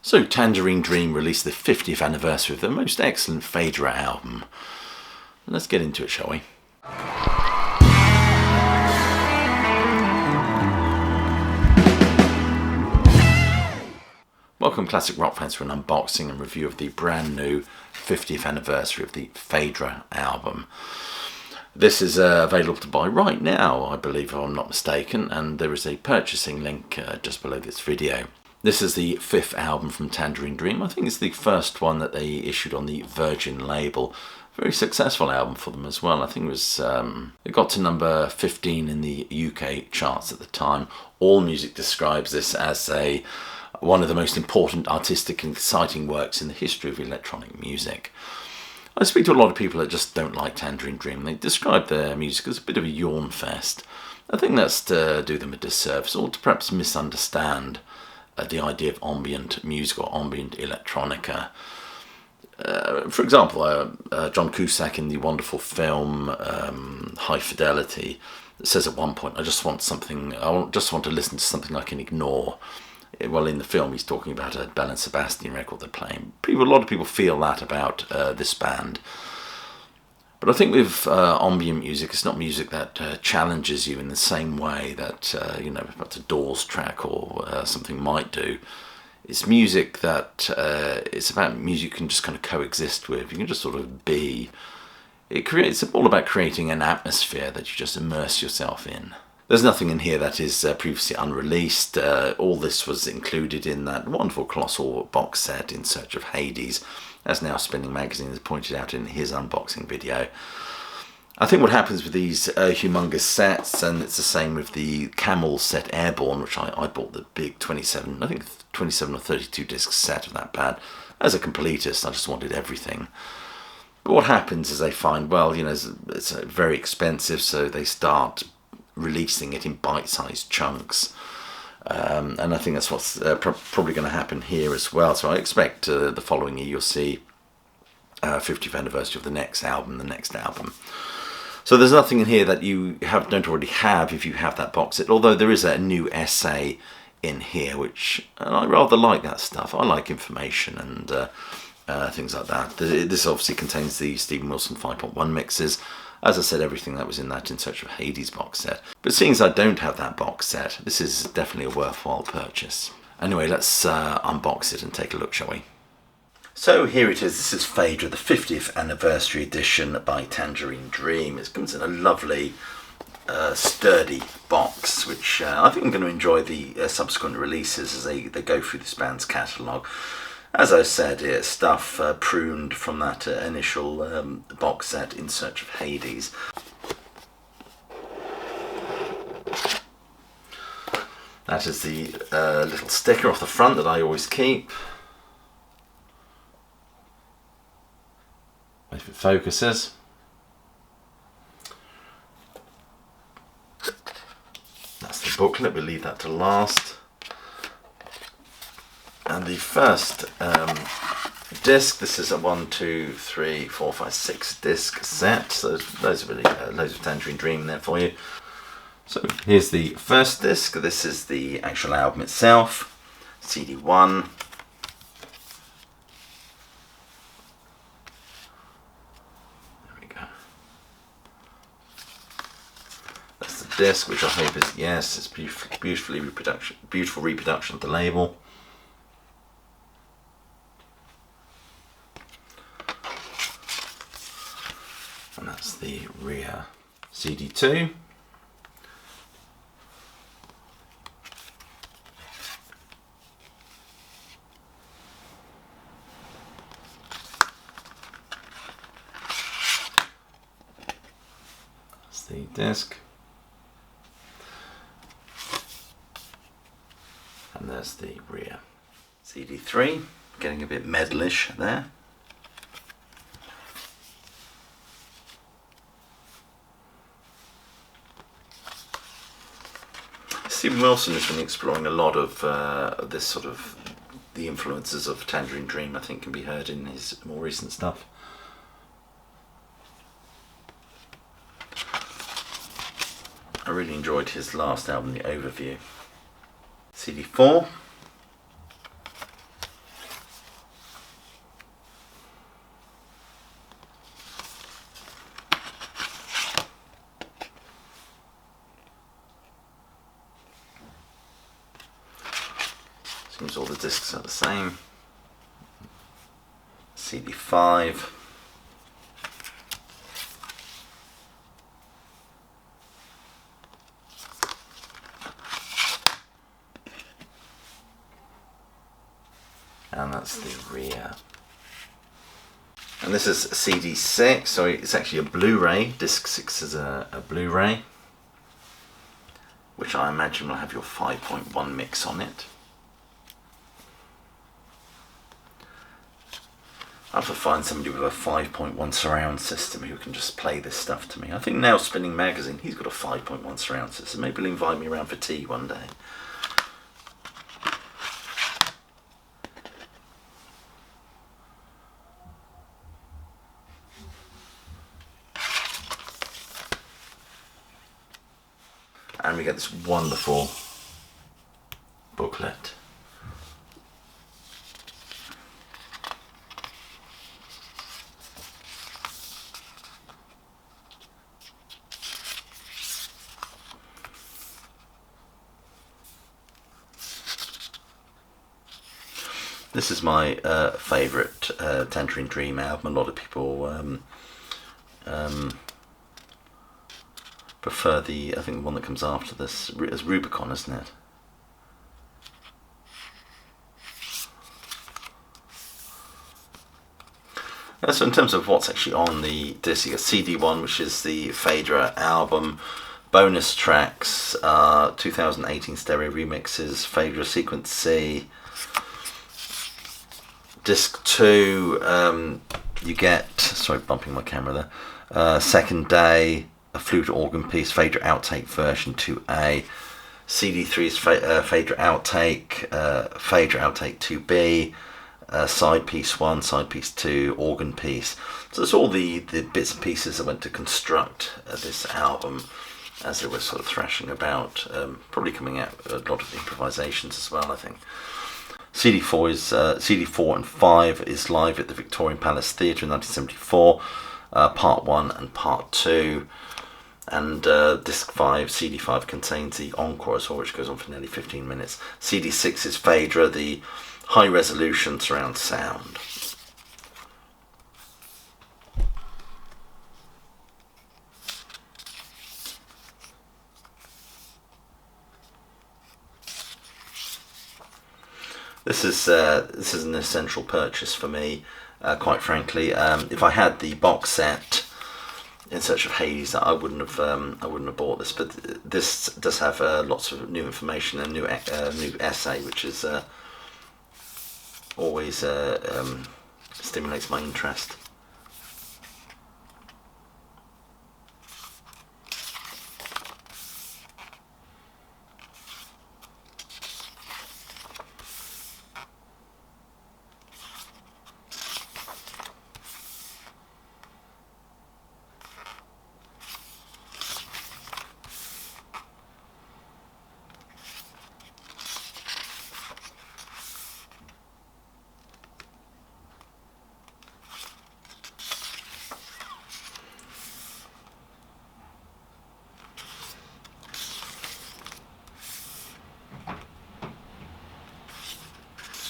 So Tangerine Dream released the 50th anniversary of the most excellent Phaedra album. Let's get into it, shall we? Welcome classic rock fans to an unboxing and review of the brand new 50th anniversary of the Phaedra album. This is available to buy right now, I believe, if I'm not mistaken, and there is a purchasing link just below this video. This is the 5th album from Tangerine Dream. I think it's the first one that they issued on the Virgin label. Very successful album for them as well. I think it was it got to number 15 in the UK charts at the time. AllMusic describes this as one of the most important artistic and exciting works in the history of electronic music. I speak to a lot of people that just don't like Tangerine Dream. They describe their music as a bit of a yawn fest. I think that's to do them a disservice, or to perhaps misunderstand the idea of ambient music or ambient electronica. For example, John Cusack in the wonderful film High Fidelity says at one point, I just want to listen to something I can ignore. Well, in the film he's talking about a Bell and Sebastian record they're playing. A lot of people feel that about this band. But I think with ambient music, it's not music that challenges you in the same way that, perhaps a Doors track or something might do. It's music that, it's about music you can just kind of coexist with. You can just sort of be. It's all about creating an atmosphere that you just immerse yourself in. There's nothing in here that is previously unreleased. All this was included in that wonderful colossal box set, In Search of Hades, as Now Spinning Magazine has pointed out in his unboxing video. I think what happens with these humongous sets, and it's the same with the Camel set Airborne, which I bought the big 27 or 32 disc set of that bad. As a completist, I just wanted everything. But what happens is they find, well, it's very expensive, so they start releasing it in bite-sized chunks. And I think that's what's probably going to happen here as well. So I expect the following year you'll see 50th anniversary of the next album. So there's nothing in here that you don't already have if you have that box set. Although there is a new essay in here, and I rather like that stuff. I like information and things like that. This obviously contains the Steven Wilson 5.1 mixes. As I said, everything that was in that In Search of Hades box set. But seeing as I don't have that box set, this is definitely a worthwhile purchase. Anyway, let's unbox it and take a look, shall we? So here it is. This is Phaedra, the 50th anniversary edition by Tangerine Dream. It comes in a lovely, sturdy box, which I think I'm going to enjoy the subsequent releases as they go through this band's catalogue. As I said, it's stuff pruned from that initial box set In Search of Hades. That is the little sticker off the front that I always keep. If it focuses. That's the booklet, we'll leave that to last. And the first disc, this is a 1, 2, 3, 4, 5, 6 disc set. So there's loads of Tangerine Dream there for you. So here's the first disc. This is the actual album itself, CD1. There we go. That's the disc, which I hope is, yes, it's beautiful reproduction of the label. And that's the rear CD2. That's the disc. And there's the rear CD3. Getting a bit medalish there. Steven Wilson has been exploring a lot of this sort of, the influences of Tangerine Dream, I think, can be heard in his more recent stuff. I really enjoyed his last album, The Overview. CD4. seems all the discs are the same. CD5. And that's the rear. And this is CD6, so it's actually a Blu-ray. Disc 6 is a Blu-ray, which I imagine will have your 5.1 mix on it. I have to find somebody with a 5.1 surround system who can just play this stuff to me. I think Now Spinning Magazine, he's got a 5.1 surround system. Maybe he'll invite me around for tea one day. And we get this wonderful booklet. This is my favourite Tangerine Dream album. A lot of people prefer the, I think the one that comes after this is Rubicon, isn't it? So in terms of what's actually on the disc, you got CD1, which is the Phaedra album, bonus tracks, 2018 stereo remixes, Phaedra Sequence C. Disc 2, you get, sorry, bumping my camera there, Second Day, a flute organ piece, Phaedra outtake version 2A. CD3 is Phaedra outtake, Phaedra outtake 2B, side piece 1, side piece 2, organ piece. So it's all the bits and pieces that went to construct this album as they were sort of thrashing about, probably coming out a lot of improvisations as well, I think. CD4 is CD4 and 5 is live at the Victorian Palace Theatre in 1974, part 1 and part 2. And disc 5, CD5 contains the encore as well, which goes on for nearly 15 minutes. CD6 is Phaedra, the high resolution surround sound. This is an essential purchase for me, quite frankly. If I had the box set In Search of Hades, I wouldn't have bought this, but this does have lots of new information and new essay, which is always stimulates my interest.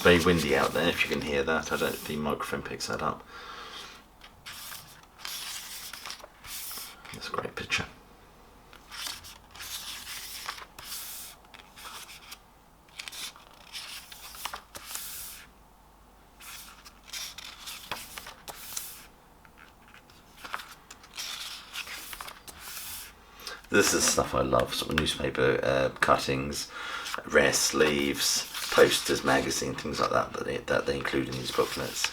Very windy out there, if you can hear that. I don't know if the microphone picks that up. That's a great picture. This is stuff I love, sort of newspaper cuttings, rare sleeves, posters, magazine, things like that they include in these booklets.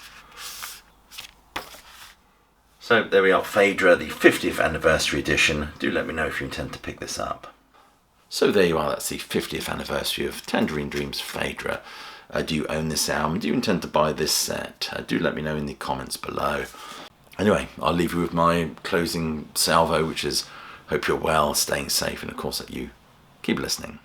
So there we are, Phaedra, the 50th anniversary edition. Do let me know if you intend to pick this up. So there you are, that's the 50th anniversary of Tangerine Dream's Phaedra. Do you own this album? Do you intend to buy this set? Do let me know in the comments below. Anyway, I'll leave you with my closing salvo, which is hope you're well, staying safe, and of course that you keep listening.